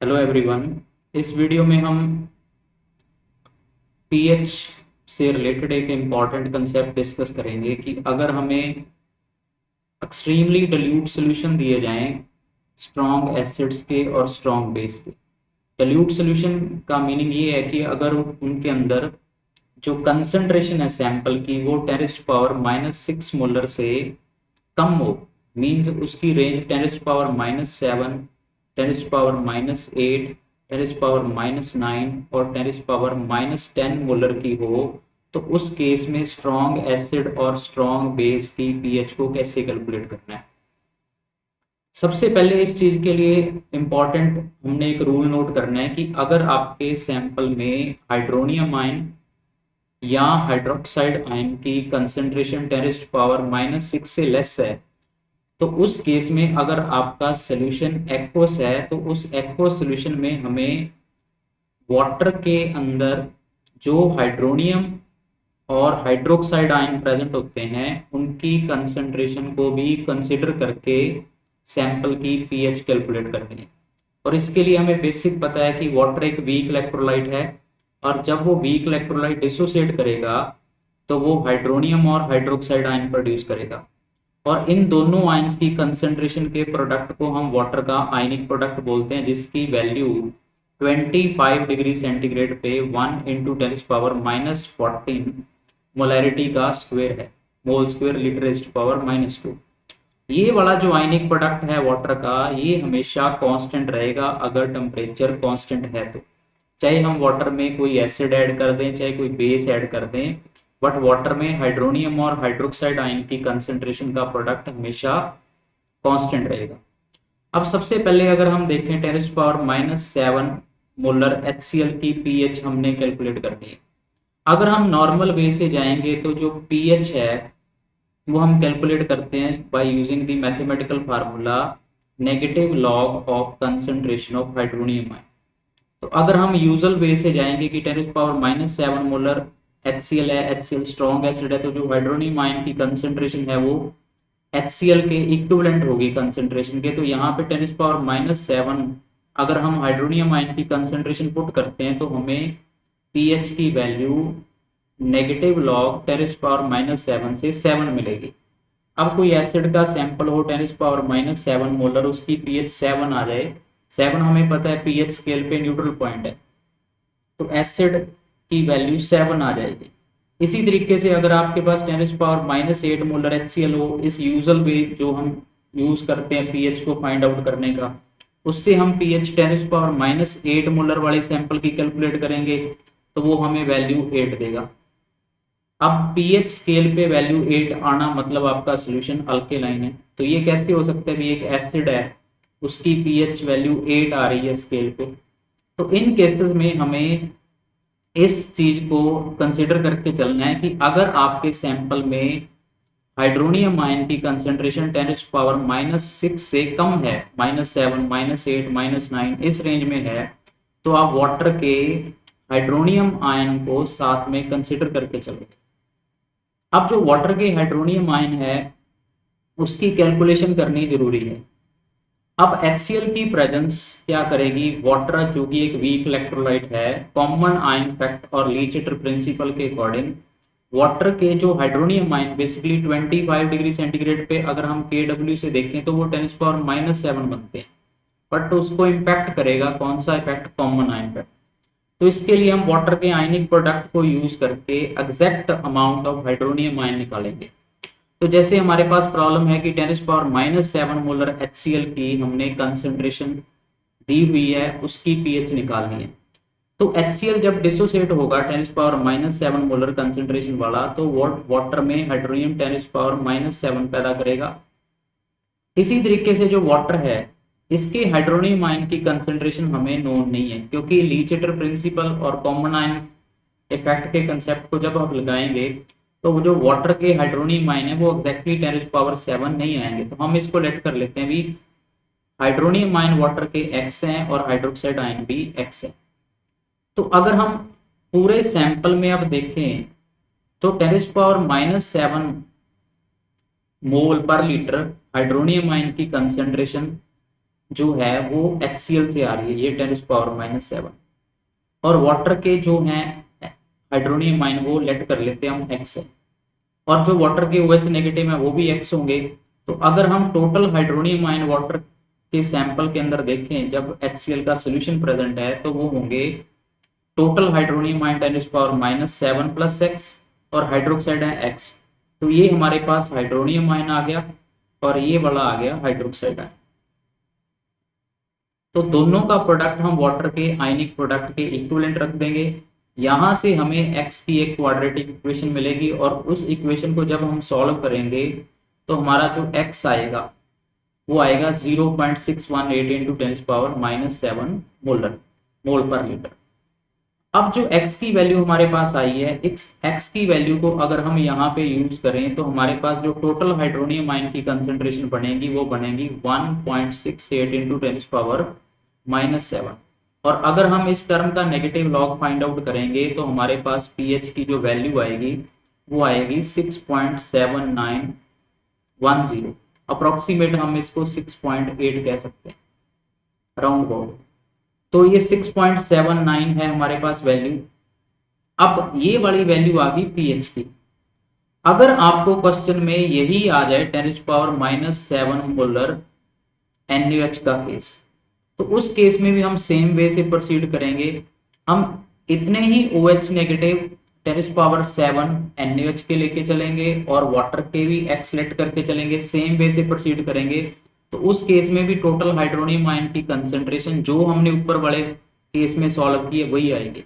Hello everyone. इस video में हम पीएच से रिलेटेड एक इम्पॉर्टेंट कंसेप्ट डिस्कस करेंगे कि अगर हमें एक्सट्रीमली डिल्यूट सॉल्यूशन दिए जाएं स्ट्रॉन्ग एसिड्स के और स्ट्रॉन्ग बेस के। डिल्यूट सॉल्यूशन का मीनिंग ये है कि अगर उनके अंदर जो कंसंट्रेशन है सैंपल की वो 10⁻⁻6 मोलर से कम हो, मीन्स उसकी रेंज 10⁻⁻7, 10⁻⁻8, 10⁻�9 और 10⁻⁻10 मोलर की हो, तो उस केस में स्ट्रॉन्ग एसिड और स्ट्रॉन्ग बेस की पीएच को कैसे कैलकुलेट करना है। सबसे पहले इस चीज के लिए इम्पॉर्टेंट हमने एक रूल नोट करना है कि अगर आपके सैंपल में हाइड्रोनियम आयन या हाइड्रोक्साइड आयन की कंसंट्रेशन 10⁻⁻6 से लेस है, तो उस केस में अगर आपका सोल्यूशन एक्वस है तो उस एक्वस सोल्यूशन में हमें वाटर के अंदर जो हाइड्रोनियम और हाइड्रोक्साइड आयन प्रेजेंट होते हैं उनकी कंसंट्रेशन को भी कंसिडर करके सैंपल की पीएच कैलकुलेट करनी है। और इसके लिए हमें बेसिक पता है कि वाटर एक वीक इलेक्ट्रोलाइट है, और जब वो वीक इलेक्ट्रोलाइट डिसोसिएट करेगा तो वो हाइड्रोनियम और हाइड्रोक्साइड आयन प्रोड्यूस करेगा, और इन दोनों आयंस की कंसंट्रेशन के प्रोडक्ट को हम वाटर का आयनिक प्रोडक्ट बोलते हैं, जिसकी वैल्यू 25 डिग्री सेंटीग्रेड पे 1 × 10⁻⁻14 मोलैरिटी का स्क्वायर है, मोल स्क्वायर लीटर⁻⁻²। ये वाला जो आयनिक प्रोडक्ट है वाटर का, ये हमेशा कांस्टेंट रहेगा अगर टेम्परेचर कांस्टेंट है तो। चाहे हम वाटर में कोई एसिड ऐड कर दें, चाहे कोई बेस ऐड कर दें, बट वाटर में हाइड्रोनियम और हाइड्रोक्साइड आयन की कंसंट्रेशन का प्रोडक्ट हमेशा कांस्टेंट रहेगा। अब सबसे पहले अगर हम देखें 10⁻⁻7 मोलर HCl की पीएच हमने कैलकुलेट करनी है। अगर हम नॉर्मल वे से जाएंगे तो जो पीएच है वो हम कैलकुलेट करते हैं by using the mathematical formula negative log of concentration of hydronium ion. तो अगर हम यूजुअल वे से जाएंगे कि 10⁻⁻7 मोलर HCl है, HCl स्ट्रॉन्ग एसिड है, तो जो हाइड्रोनियम आयन की कंसंट्रेशन है वो HCl के इक्विवेलेंट होगी कंसंट्रेशन के। तो यहाँ पे 10⁻⁻7 अगर हम हाइड्रोनियम आयन की कंसंट्रेशन पुट करते हैं तो हमें पीएच की वैल्यू नेगेटिव लॉग 10⁻⁻7 से 7 मिलेगी। अब कोई एसिड का सैंपल हो 10⁻⁻7 मोलर, उसकी पीएच 7 आ जाए, 7 हमें पता है पीएच स्केल पे न्यूट्रल पॉइंट है, तो एसिड की वैल्यू 7 आ जाएगी। इसी तरीके से अगर आपके पास 10⁻⁻8 मोलर HCl हो, इस यूजुअल वे जो हम यूज करते हैं पीएच को फाइंड आउट करने का, उससे हम पीएच 10⁻⁻8 मोलर वाले सैंपल की कैलकुलेट करेंगे तो वो हमें वैल्यू 8 देगा। अब पीएच स्केल पे वैल्यू 8 आना मतलब आपका सोल्यूशन अल्केलाइन है। तो ये कैसे हो सकता है कि एक एसिड है उसकी पीएच वैल्यू 8 आ रही है स्केल पे। तो इन केसेस में हमें इस चीज को कंसिडर करके चलना है कि अगर आपके सैंपल में हाइड्रोनियम आयन की कंसंट्रेशन 10⁻⁻6 से कम है, -7, -8, -9 इस रेंज में है, तो आप वाटर के हाइड्रोनियम आयन को साथ में कंसिडर करके चलोगे। अब जो वाटर के हाइड्रोनियम आयन है उसकी कैलकुलेशन करनी जरूरी है। अब HCl की प्रेजेंस क्या करेगी, वाटर जो कि एक वीक इलेक्ट्रोलाइट है, कॉमन आयन फैक्ट और लीचेटर प्रिंसिपल के अकॉर्डिंग वाटर के जो hydronium ion basically 25 degree centigrade पे अगर हम KW से देखें तो वो 10⁻⁻7 बनते हैं, बट उसको इम्पैक्ट करेगा कौन सा इफेक्ट, कॉमन आयन फैक्ट। तो इसके लिए हम वाटर के आयनिक प्रोडक्ट को यूज करके exact amount of hydronium ion निकालेंगे। तो जैसे हमारे पास प्रॉब्लम है कि 10⁻⁻7 मोलर HCl की हमने कंसंट्रेशन दी हुई है, उसकी पीएच निकालनी है। तो HCl जब डिसोसिएट होगा 10⁻⁻7 मोलर कंसंट्रेशन वाला, तो वाटर में हाइड्रोनियम 10⁻⁻7 पैदा करेगा। इसी तरीके से जो वाटर है इसके हाइड्रोनियम आयन की कंसंट्रेशन हमें नोन नहीं है, क्योंकि लीचेटर प्रिंसिपल और कॉमन आयन इफेक्ट के कंसेप्ट को जब आप लगाएंगे तो वो जो वाटर के हाइड्रोनियम आयन है वो एग्जैक्टली 10⁻7 नहीं आएंगे। तो हम इसको लेट कर लेते हैं भी हाइड्रोनियम आयन वाटर के x हैं और हाइड्रोक्साइड आयन भी x है। तो अगर हम पूरे सैंपल में अब देखें तो 10⁻⁻7 मोल पर लीटर हाइड्रोनियम आयन की कंसंट्रेशन जो है वो HCl से आ रही है, ये 10⁻⁷। और वाटर के जो हैं हाइड्रोनियम आयन वो लेट कर लेते हैं हम X है, और जो वाटर के OH नेगेटिव है वो भी X होंगे। तो अगर हम टोटल हाइड्रोनियम आयन वाटर के सैंपल के अंदर देखें जब HCl का सोल्यूशन प्रेजेंट है तो वो होंगे total hydronium ion 10⁻⁷ plus X, और हाइड्रोक्साइड है X। तो ये हमारे पास हाइड्रोनियम आयन आ गया और ये वाला आ गया हाइड्रोक्साइड आयन। तो दोनों का प्रोडक्ट हम वाटर के आयनिक प्रोडक्ट के इक्विवेलेंट रख देंगे। यहाँ से हमें x की एक क्वाड्रेटिक इक्वेशन मिलेगी, और उस इक्वेशन को जब हम सॉल्व करेंगे तो हमारा जो x आएगा वो आएगा 0.618 इंटू 10⁻⁷ मोल पर लीटर। अब जो x की वैल्यू हमारे पास आई है, इस x की वैल्यू को अगर हम यहाँ पे यूज करें तो हमारे पास जो टोटल हाइड्रोनियम आयन की कंसंट्रेशन बनेगी वो बनेगी 1.68 इंटू 10⁻⁷। और अगर हम इस टर्म का नेगेटिव लॉग फाइंड आउट करेंगे तो हमारे पास pH की जो वैल्यू आएगी वो आएगी 6.7910। अप्रोक्सीमेट हम इसको 6.8 कह सकते हैं, राउंड अबाउट। तो ये 6.79 है हमारे पास वैल्यू। अब ये वाली वैल्यू आ गई pH की। अगर आपको क्वेश्चन में यही आ जाए 10⁻⁷ मोलर NaOH का केस, तो उस केस में भी हम सेम वे से प्रोसीड करेंगे। हम इतने ही OH नेगेटिव 10⁻⁷ NaOH के लेके चलेंगे और वाटर के भी X लेट करके चलेंगे, सेम वे से प्रोसीड करेंगे। तो उस केस में भी टोटल हाइड्रोनियम आयन की कंसंट्रेशन जो हमने ऊपर वाले केस में सॉल्व की है वही आएगी।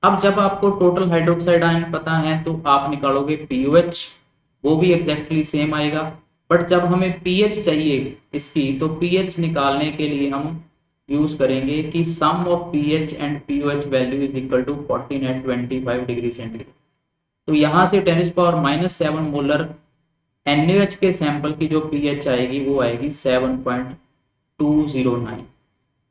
अब जब आपको टोटल हाइड्रोक्साइड आयन पता है तो आप निकालोगे POH, वो भी एग्जैक्टली सेम आएगा। बट जब हमें pH चाहिए इसकी, तो pH निकालने के लिए हम यूज करेंगे कि sum of pH and POH value is equal to 14 at 25 degree centigrade. तो यहाँ से 10⁻⁷ मोलर NaOH के सैंपल की जो pH आएगी वो आएगी 7.209।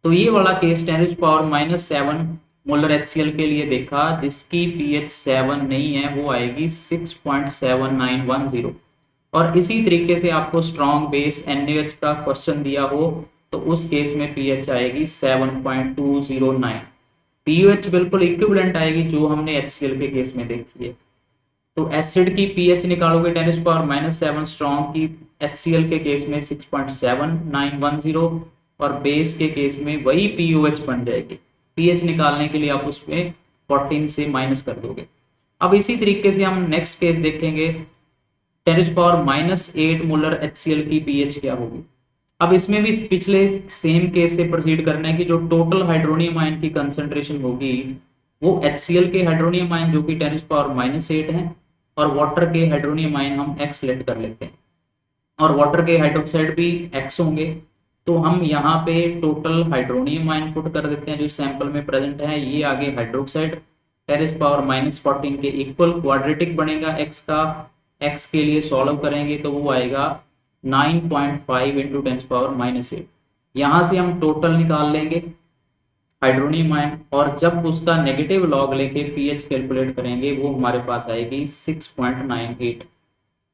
तो ये वाला केस 10⁻⁷ मोलर HCl के लिए देखा जिसकी pH 7 नहीं है, वो आएगी 6.7910। और इसी तरीके से आपको स्ट्रॉन्ग बेस NaOH का क्वेश्चन दिया हो तो उस केस में pH आएगी 7.209। pH बिल्कुल इक्विवेलेंट आएगी जो हमने HCl के केस में देखी है। तो एसिड की pH निकालोगे 10⁻⁷, स्ट्रॉन्ग की HCl के केस में 6.7910, और बेस के केस में वही POH बन जाएगी। pH निकालने के लिए आप उसमें 14 से माइनस कर दोगे। अब इसी तरीके से हम नेक्स्ट केस देखेंगे 10⁻⁸ मोलर HCl की pH क्या होगी। अब इसमें भी पिछले सेम केस से प्रोसीड करना है कि जो टोटल हाइड्रोनियम आयन की कंसंट्रेशन होगी वो HCl के हाइड्रोनियम आयन जो कि 10⁻⁸ है, और वाटर के हाइड्रोनियम आयन हम X लेट कर लेते हैं, और वाटर के हाइड्रोक्साइड भी X होंगे। तो हम यहाँ पे टोटल हाइड्रोनियम आयन पुट कर देते हैं जो सैंपल में प्रेजेंट है। ये आगे हाइड्रोक्साइड 10⁻⁻14 के इक्वल क्वाड्रेटिक बनेगा X का। X के लिए सॉल्व करेंगे तो वो आएगा 9.5 इंटू 10⁻⁸। यहाँ से हम टोटल निकाल लेंगे हाइड्रोनियम आयन, और जब उसका नेगेटिव लॉग लेके pH कैलकुलेट करेंगे वो हमारे पास आएगी 6.98।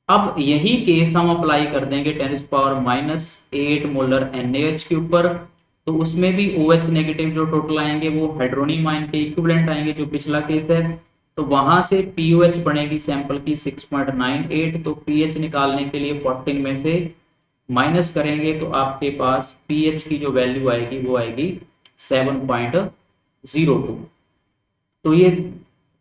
अब यही केस हम अप्लाई कर देंगे 10⁻⁸ मोलर NaOH के ऊपर। तो उसमें भी OH नेगेटिव जो टोटल आएंगे वो हाइड्रोनियम आयन के इक्विवेलेंट आएंगे जो पिछला केस है। तो वहां से POH बनेगी सैंपल की 6.98। तो pH निकालने के लिए 14 में से माइनस करेंगे तो आपके पास pH की जो वैल्यू आएगी वो आएगी 7.02। तो ये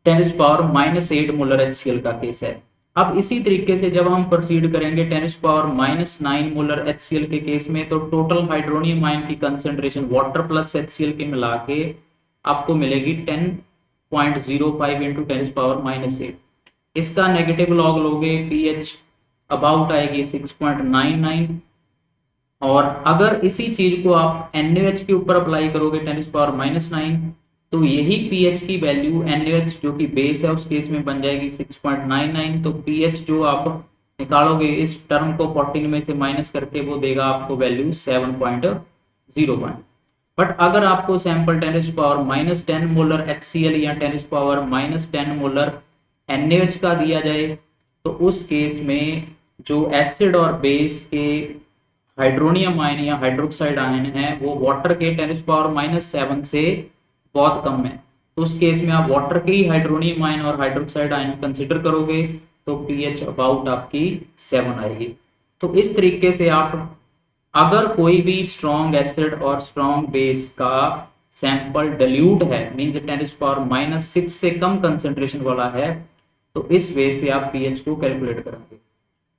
10⁻⁸ मोलर HCl का केस है। अब इसी तरीके से जब हम प्रोसीड करेंगे 10⁻⁹ मोलर HCl के केस में, तो टोटल हाइड्रोनियम आयन की कंसंट्रेशन वाटर प्लस HCl के मिला के आपको मिलेगी 10.05 इंटू 10⁻⁸। इसका नेगेटिव लॉग लोगे pH अबाउट आएगी 6.99। और अगर इसी चीज को आप NaOH के ऊपर अप्लाई करोगे 10⁻⁹, तो यही pH की वैल्यू NaOH जो कि बेस है उस केस में बन जाएगी 6.99। तो pH जो आप निकालोगे इस टर्म को 14 में से माइनस करके वो देगा आपको वैल्यू 7.01। बट अगर आपको सैंपल 10⁻⁻10 मोलर HCl या 10⁻⁻10 मोलर NaOH का दिया जाए तो उस केस में जो एसिड और बेस के हाइड्रोनियम आयन या हाइड्रोक्साइड आयन है वो वाटर के 10⁻⁷ से बहुत कम है, तो उस केस में आप वाटर के ही हाइड्रोनियम आयन और हाइड्रोक्साइड आयन कंसिडर करोगे तो पीएच अबाउट आपकी 7 आएगी। तो इस तरीके से आप अगर कोई भी स्ट्रॉन्ग एसिड और स्ट्रॉन्ग बेस का सैंपल डिल्यूट है, मींस 10⁻⁻6 से कम कंसंट्रेशन वाला है, तो इस वे से आप पीएच को कैलकुलेट करेंगे।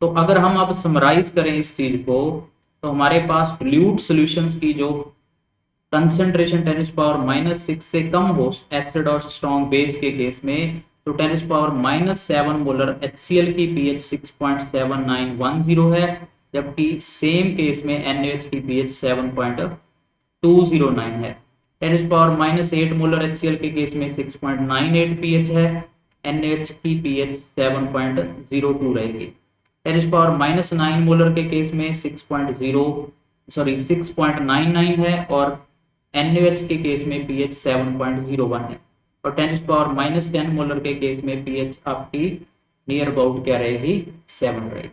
तो अगर हम अब समराइज करें इस चीज को, तो हमारे पास डिल्यूट सॉल्यूशंस की जो कंसंट्रेशन 10⁻⁻6 से कम हो एसिड और स्ट्रॉन्ग बेस के केस में, तो 10⁻⁷ मोलर HCl की पीएच 6.7910 है, जबकि सेम केस में NaOH की पीएच 7.209 है। 10⁻�8 मोलर HCl के केस में 6.98 पीएच है, NaOH की पीएच 7.02 रहेगी। 10⁻⁹ मोलर के केस में 6.99 है और NaOH के केस में पीएच 7.01 है, और 10⁻⁻10 मोलर के केस में पीएच आपकी नियर अबाउट क्या रहेगी, 7 रहेगी।